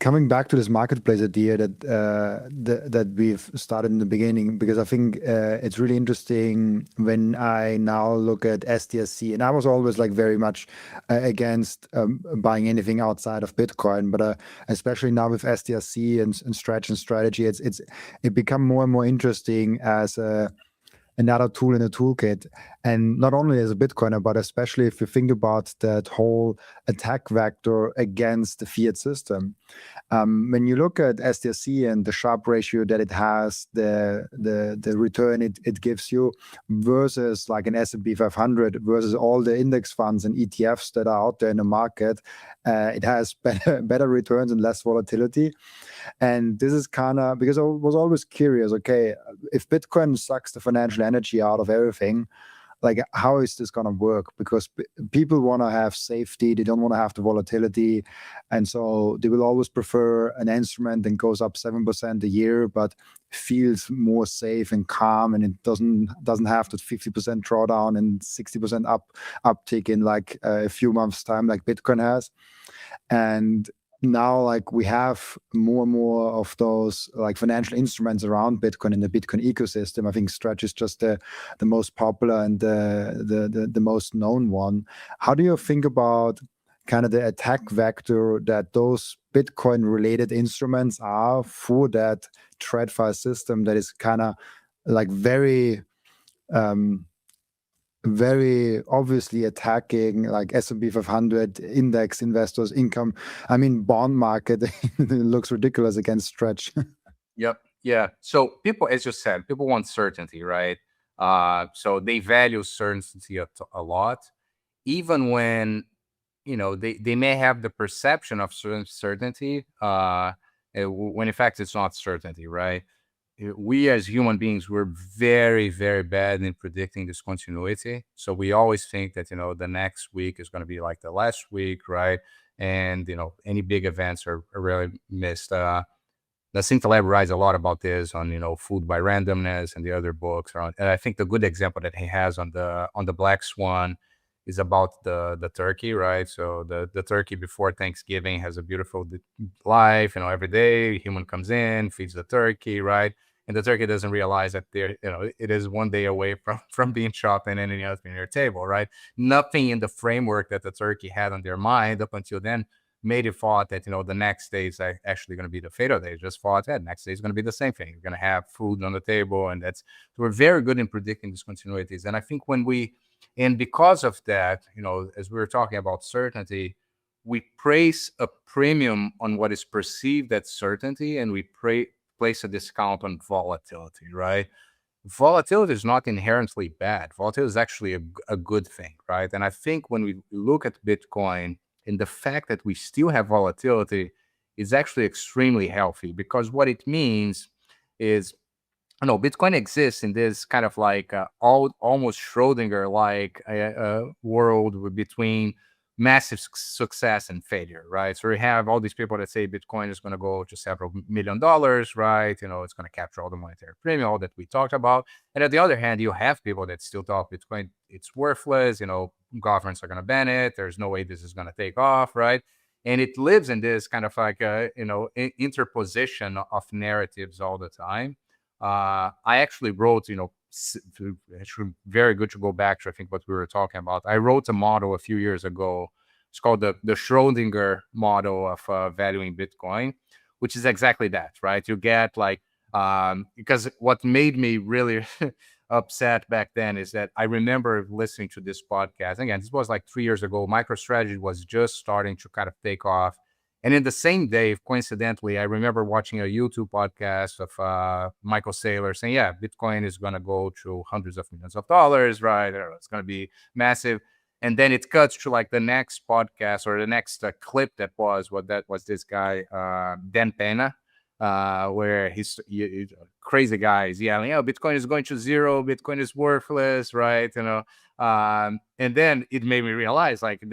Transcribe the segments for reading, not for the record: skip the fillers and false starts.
coming back to this marketplace idea that we've started in the beginning, because I think it's really interesting when I now look at SDSC, and I was always like very much against buying anything outside of Bitcoin, but especially now with SDSC and Stretch and Strategy, it become more and more interesting as another tool in the toolkit. And not only as a Bitcoiner, but especially if you think about that whole attack vector against the fiat system. When you look at SDSC and the Sharpe ratio that it has, the return it gives you versus like an S&P 500 versus all the index funds and ETFs that are out there in the market, it has better returns and less volatility. And this is kind of because I was always curious, okay, if Bitcoin sucks the financial energy out of everything, like how is this going to work? Because people want to have safety, they don't want to have the volatility, and so they will always prefer an instrument that goes up 7% a year but feels more safe and calm, and it doesn't have that 50% drawdown and 60% uptick in like a few months time like Bitcoin has. And now like we have more and more of those like financial instruments around Bitcoin in the Bitcoin ecosystem. I think Stretch is just the most popular and the most known one. How do you think about kind of the attack vector that those Bitcoin related instruments are for that TradFi system that is kind of like very obviously attacking like S&P 500 index investors income? I mean, bond market it looks ridiculous against Stretch. Yep. Yeah. So people, as you said, people want certainty, right? So they value certainty a lot, even when, they may have the perception of certainty, when in fact it's not certainty, right? We as human beings, we're very, very bad in predicting discontinuity. So we always think that, the next week is going to be like the last week, right? And, any big events are really missed. Nassim Taleb writes a lot about this on, Fooled by Randomness and the other books. And I think the good example that he has on the Black Swan is about the turkey, right? So the turkey before Thanksgiving has a beautiful life, every day human comes in, feeds the turkey, right? And the turkey doesn't realize that it is one day away from being shot and ending up in your table, right? Nothing in the framework that the turkey had on their mind up until then made it thought that, the next day is actually going to be the fatal day. Just thought that next day is going to be the same thing. You're going to have food on the table. And we're very good in predicting discontinuities. And I think and because of that, as we were talking about certainty, we place a premium on what is perceived as certainty, and we place a discount on volatility, right? Volatility is not inherently bad. Volatility is actually a good thing, right? And I think when we look at Bitcoin and the fact that we still have volatility is actually extremely healthy, because what it means is, Bitcoin exists in this kind of like almost Schrodinger-like world between massive success and failure, right? So we have all these people that say Bitcoin is going to go to several $1 million, right? It's going to capture all the monetary premium, all that we talked about. And on the other hand, you have people that still talk Bitcoin, it's worthless, governments are going to ban it. There's no way this is going to take off, right? And it lives in this kind of like, interposition of narratives all the time. I actually wrote, actually very good to go back to, I think, what we were talking about. I wrote a model a few years ago. It's called the Schrodinger model of valuing Bitcoin, which is exactly that, right? You get like, because what made me really upset back then is that I remember listening to this podcast. Again, this was like 3 years ago. MicroStrategy was just starting to kind of take off. And in the same day, coincidentally, I remember watching a YouTube podcast of Michael Saylor saying, yeah, Bitcoin is going to go to hundreds of millions of dollars, right? It's going to be massive. And then it cuts to like the next podcast or the next clip that was this guy, Dan Pena, where he's crazy guy is yelling, Bitcoin is going to zero, Bitcoin is worthless, right? And then it made me realize like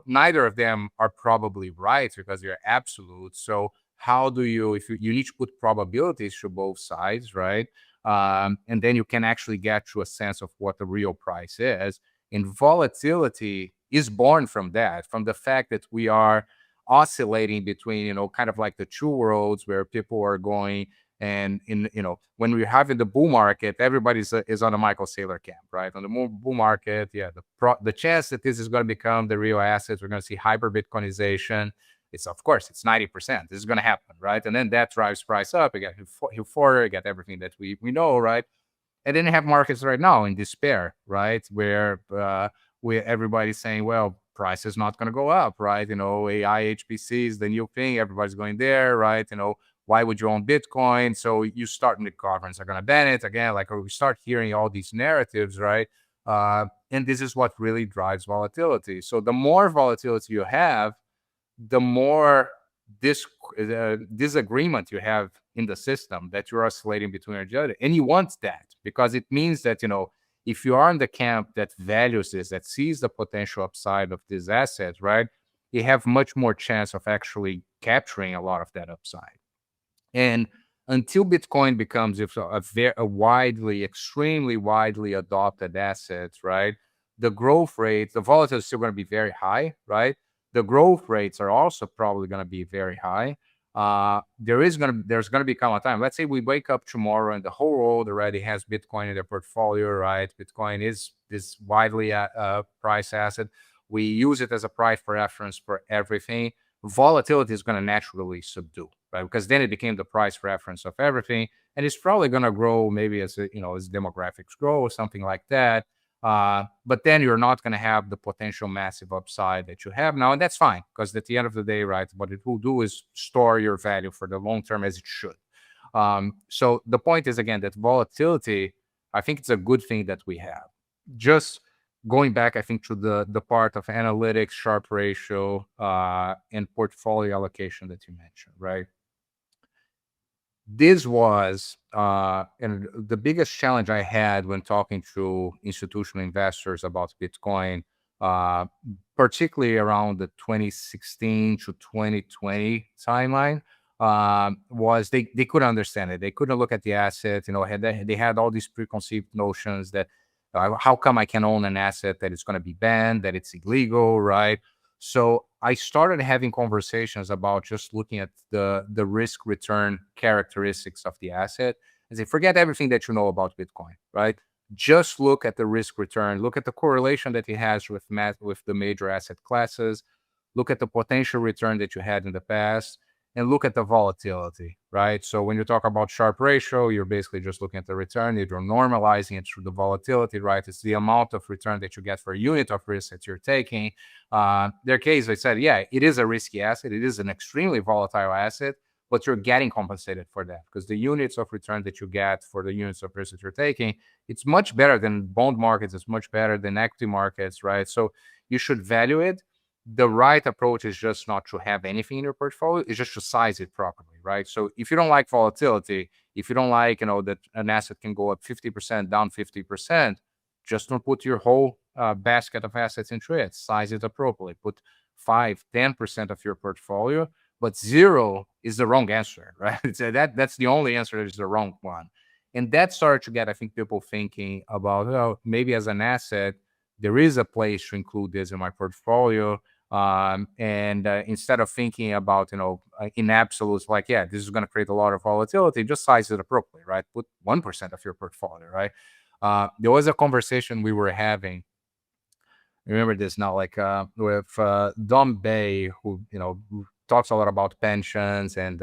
neither of them are probably right because they're absolute. So how do you, if you need to put probabilities to both sides, right? And then you can actually get to a sense of what the real price is. And volatility is born from that, from the fact that we are oscillating between, kind of like the two worlds where people are going. And when we're having the bull market, everybody's is on the Michael Saylor camp, right? On the bull market, yeah, the chance that this is going to become the real assets, we're going to see hyper Bitcoinization. It's, of course, it's 90%. This is going to happen, right? And then that drives price up. You get euphoria, you get everything that we know, right? And then you have markets right now in despair, right? Where everybody's saying, well, price is not going to go up, right? AI HPC is the new thing. Everybody's going there, right? Why would you own Bitcoin? So you start, the governments are going to ban it again. Like, we start hearing all these narratives, right? And this is what really drives volatility. So the more volatility you have, the more disagreement you have in the system that you're oscillating between each other. And you want that, because it means that, if you are in the camp that values this, that sees the potential upside of this asset, right, you have much more chance of actually capturing a lot of that upside. And until Bitcoin becomes a extremely widely adopted asset, right, the growth rate, the volatility is still going to be very high, right? The growth rates are also probably going to be very high. There's going to become a time. Let's say we wake up tomorrow and the whole world already has Bitcoin in their portfolio, right? Bitcoin is this widely priced asset. We use it as a price for reference for everything. Volatility is going to naturally subdue, right? Because then it became the price reference of everything, and it's probably going to grow maybe as demographics grow or something like that. But then you're not going to have the potential massive upside that you have now, and that's fine, because at the end of the day, right, what it will do is store your value for the long term, as it should. So the point is, again, that volatility, I think it's a good thing that we have. Just going back, I think, to the part of analytics, Sharpe ratio, and portfolio allocation that you mentioned, right? This was and the biggest challenge I had when talking to institutional investors about Bitcoin, particularly around the 2016 to 2020 timeline, was they couldn't understand it. They couldn't look at the asset. They had all these preconceived notions that how come I can own an asset that is going to be banned, that it's illegal, right? So I started having conversations about just looking at the risk return characteristics of the asset and say, forget everything that you know about Bitcoin, right? Just look at the risk return, look at the correlation that it has with the major asset classes, look at the potential return that you had in the past, and look at the volatility, right? So when you talk about Sharpe ratio, you're basically just looking at the return. You're normalizing it through the volatility, right? It's the amount of return that you get for a unit of risk that you're taking. Their case, they said, yeah, it is a risky asset. It is an extremely volatile asset, but you're getting compensated for that, because the units of return that you get for the units of risk that you're taking, it's much better than bond markets. It's much better than equity markets, right? So you should value it. The right approach is just not to have anything in your portfolio. It's just to size it properly, right? So if you don't like volatility, if you don't like, that an asset can go up 50%, down 50%, just don't put your whole basket of assets into it. Size it appropriately. Put 5, 10% of your portfolio, but 0 is the wrong answer, right? That's the only answer that is the wrong one. And that started to get, I think, people thinking about, maybe as an asset, there is a place to include this in my portfolio. And instead of thinking about, in absolutes, like, yeah, this is going to create a lot of volatility, just size it appropriately, right? Put 1% of your portfolio, right? There was a conversation we were having, I remember this now, like with Dom Bay, who, talks a lot about pensions and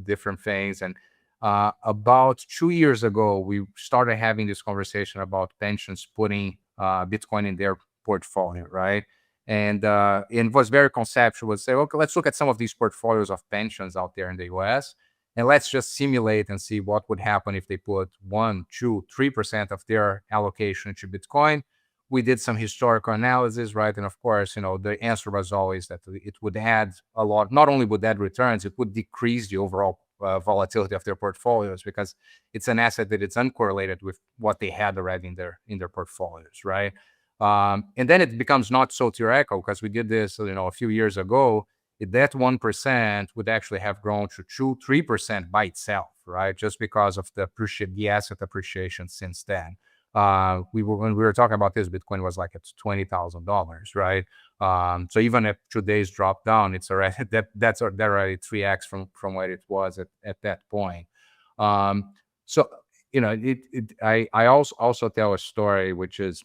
different things. And about 2 years ago, we started having this conversation about pensions putting Bitcoin in their portfolio, right? And it was very conceptual. We'd say, okay, let's look at some of these portfolios of pensions out there in the US, and let's just simulate and see what would happen if they put 1, 2, 3% of their allocation to Bitcoin. We did some historical analysis, right? And of course, the answer was always that it would add a lot. Not only would add returns, it would decrease the overall volatility of their portfolios, because it's an asset that it's uncorrelated with what they had already in their portfolios, right? And then it becomes not so theoretical, because we did this, a few years ago. That 1% would actually have grown to 2-3% by itself, right? Just because of the asset appreciation since then. when we were talking about this, Bitcoin was like at $20,000, right? So even if today's dropped down, it's already that's already 3x from what it was at that point. So I also tell a story, which is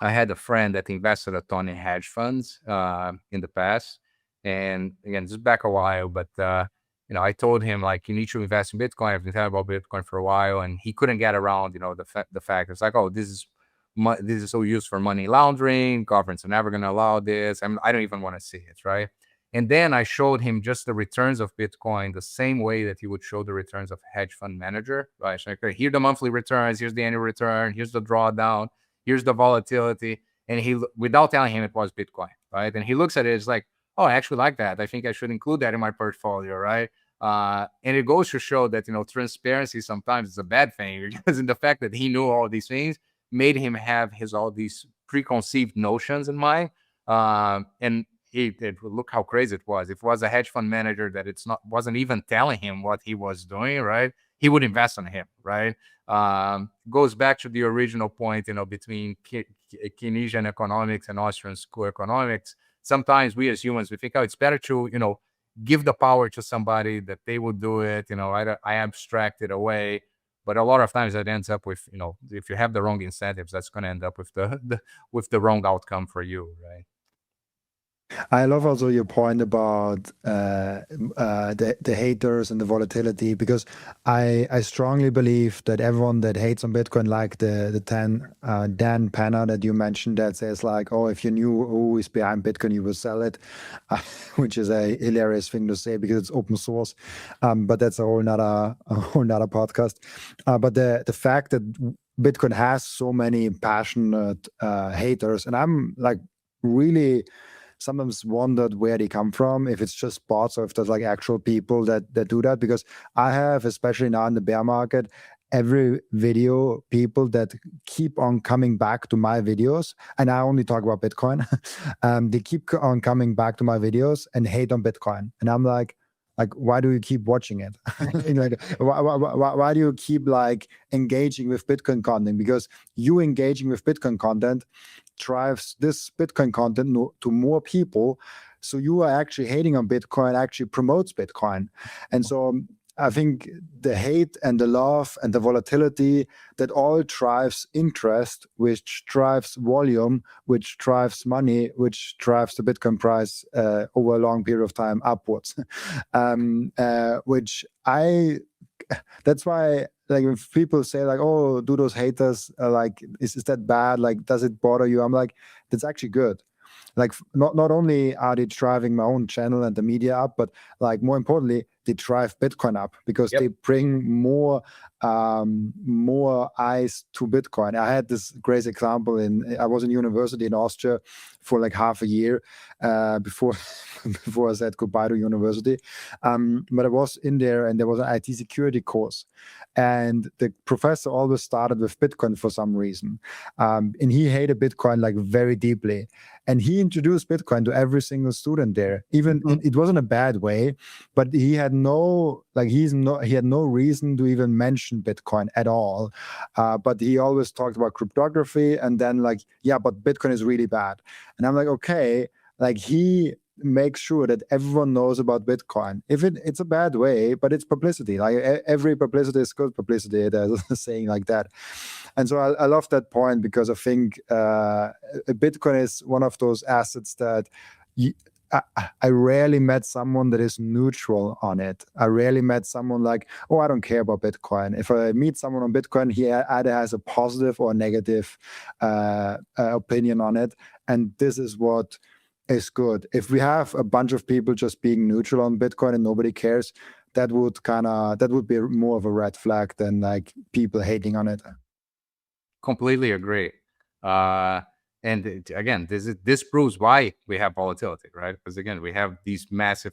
I had a friend that invested a ton in hedge funds in the past, and again, this is back a while, but I told him like you need to invest in Bitcoin. I've been talking about Bitcoin for a while, and he couldn't get around the fact it's like, oh, this is so used for money laundering. Governments are never going to allow this. I don't even want to see it, right? And then I showed him just the returns of Bitcoin the same way that he would show the returns of hedge fund manager, right? So, okay, here are the monthly returns, here's the annual return, here's the drawdown, here's the volatility. And he, without telling him it was Bitcoin, right? And he looks at it, it's like, oh, I actually like that. I think I should include that in my portfolio, right? And it goes to show that, transparency sometimes is a bad thing, because in the fact that he knew all these things made him have all these preconceived notions in mind. And look how crazy it was. If it was a hedge fund manager that wasn't even telling him what he was doing, right? He would invest on him, right? Goes back to the original point, between Keynesian economics and Austrian school economics. Sometimes we as humans, we think, oh, it's better to, give the power to somebody that they would do it. I abstract it away. But a lot of times that ends up with, if you have the wrong incentives, that's going to end up with with the wrong outcome for you, right? I love also your point about the haters and the volatility, because I strongly believe that everyone that hates on Bitcoin, like the Dan Penner that you mentioned, that says like, oh, if you knew who is behind Bitcoin, you will sell it, which is a hilarious thing to say because it's open source. But that's a whole nother podcast. But the fact that Bitcoin has so many passionate haters, and I'm like really sometimes wondered where they come from, if it's just bots or if there's like actual people that do that. Because I have, especially now in the bear market, every video people that keep on coming back to my videos, and I only talk about Bitcoin. They keep on coming back to my videos and hate on Bitcoin, and I'm like, why do you keep watching it? Like, why do you keep like engaging with Bitcoin content? Because you engaging with Bitcoin content drives this Bitcoin content to more people. So you are actually hating on Bitcoin actually promotes Bitcoin. And so I think the hate and the love and the volatility, that all drives interest, which drives volume, which drives money, which drives the Bitcoin price over a long period of time upwards. Which that's why, like, if people say like, oh, do those haters like, is that bad? Like, does it bother you? I'm like, that's actually good. Like, not only are they driving my own channel and the media up, but like more importantly, they drive Bitcoin up, because they bring more eyes to Bitcoin. I had this great example I was in university in Austria for like half a year before before I said goodbye to university. But I was in there, and there was an IT security course, and the professor always started with Bitcoin for some reason, and he hated Bitcoin like very deeply, and he introduced Bitcoin to every single student there. Even it wasn't a bad way, but he had no reason to even mention Bitcoin at all. But he always talked about cryptography, and then like, yeah, but Bitcoin is really bad. And I'm like, okay, like he makes sure that everyone knows about Bitcoin. If it's a bad way, but it's publicity. Like every publicity is good publicity. There's a saying like that. And so I love that point, because I think Bitcoin is one of those assets that I rarely met someone that is neutral on it. I rarely met someone like, oh, I don't care about Bitcoin. If I meet someone on Bitcoin, he either has a positive or negative opinion on it. And this is what is good. If we have a bunch of people just being neutral on Bitcoin and nobody cares, that would be more of a red flag than like people hating on it. Completely agree. Again, this proves why we have volatility, right? Because again, we have these massive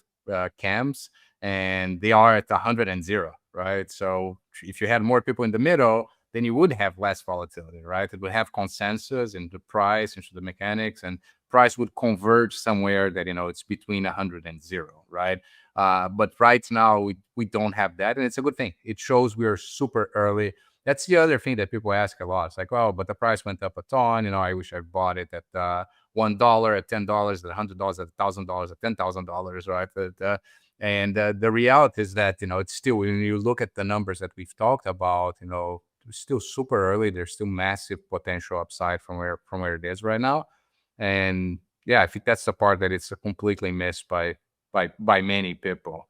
camps, and they are at 100 and 0, right? So if you had more people in the middle, then you would have less volatility, right? It would have consensus in the price, into the mechanics, and price would converge somewhere that it's between 100 and 0, right? But right now we don't have that, and it's a good thing. It shows we are super early. That's the other thing that people ask a lot. It's like, oh, but the price went up a ton. I wish I bought it at $1, at $10, at $100, at $1,000, at $10,000, right? And the reality is that it's still, when you look at the numbers that we've talked about, it's still super early. There's still massive potential upside from where it is right now. And yeah, I think that's the part that it's completely missed by many people.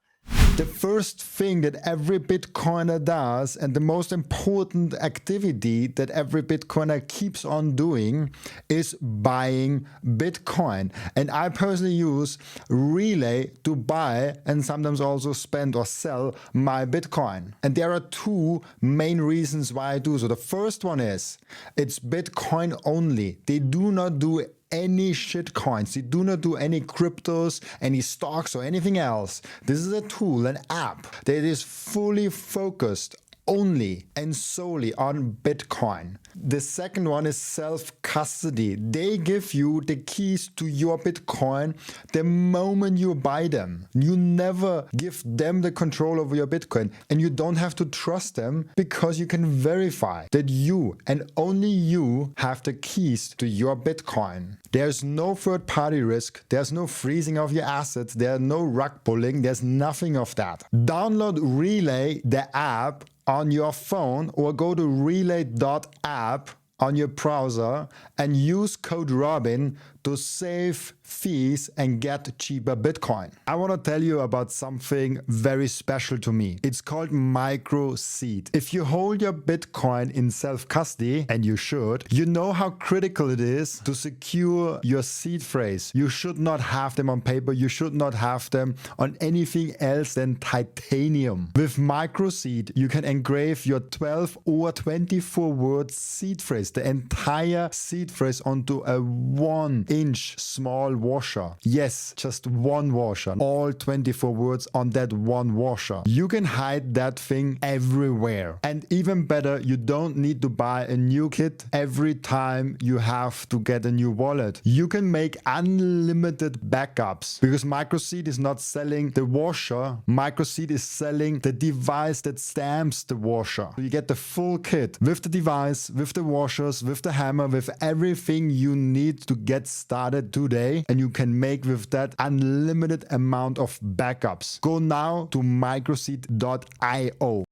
The first thing that every Bitcoiner does, and the most important activity that every Bitcoiner keeps on doing, is buying Bitcoin. And I personally use Relay to buy and sometimes also spend or sell my Bitcoin. And there are two main reasons why I do so. The first one is it's Bitcoin only. They do not do any shit coins. They do not do any cryptos, any stocks, or anything else. This is a tool, an app that is fully focused only and solely on Bitcoin. The second one is self-custody. They give you the keys to your Bitcoin the moment you buy them. You never give them the control over your Bitcoin, and you don't have to trust them because you can verify that you and only you have the keys to your Bitcoin. There's no third-party risk. There's no freezing of your assets. There's no rug pulling. There's nothing of that. Download Relay, the app, on your phone, or go to relay.app on your browser and use code Robin to save fees and get cheaper Bitcoin. I want to tell you about something very special to me. It's called micro-seed. If you hold your Bitcoin in self-custody, and you should, you know how critical it is to secure your seed phrase. You should not have them on paper. You should not have them on anything else than titanium. With micro-seed, you can engrave your 12 or 24 word seed phrase, the entire seed phrase, onto a 1-inch small washer. Yes, just one washer. All 24 words on that one washer. You can hide that thing everywhere. And even better, you don't need to buy a new kit every time you have to get a new wallet. You can make unlimited backups because microseed is not selling the washer. Microseed is selling the device that stamps the washer. So you get the full kit with the device, with the washers, with the hammer, with everything you need to get started today, and you can make with that unlimited amount of backups. Go now to microseed.io.